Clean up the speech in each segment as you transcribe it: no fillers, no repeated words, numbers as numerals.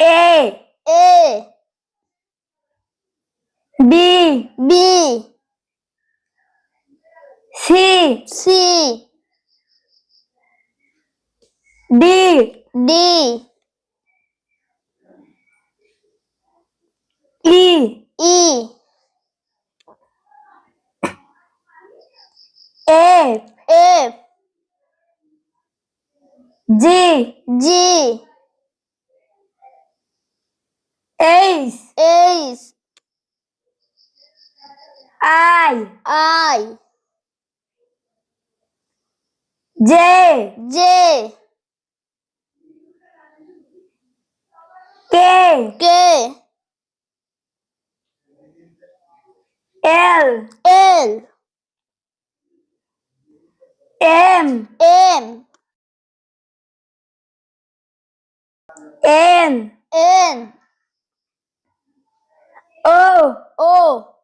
A B B C C D D E E F F G G H H I I J J K K L L M M N N O O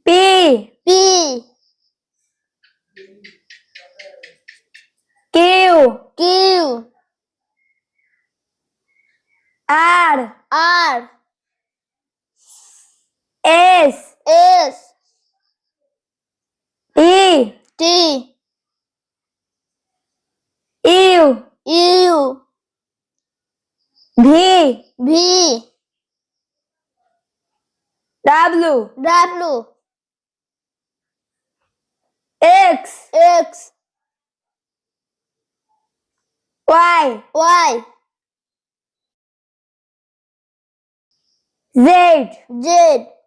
P P Q Q R R S S T T U U V V W W X X Y Y Z Z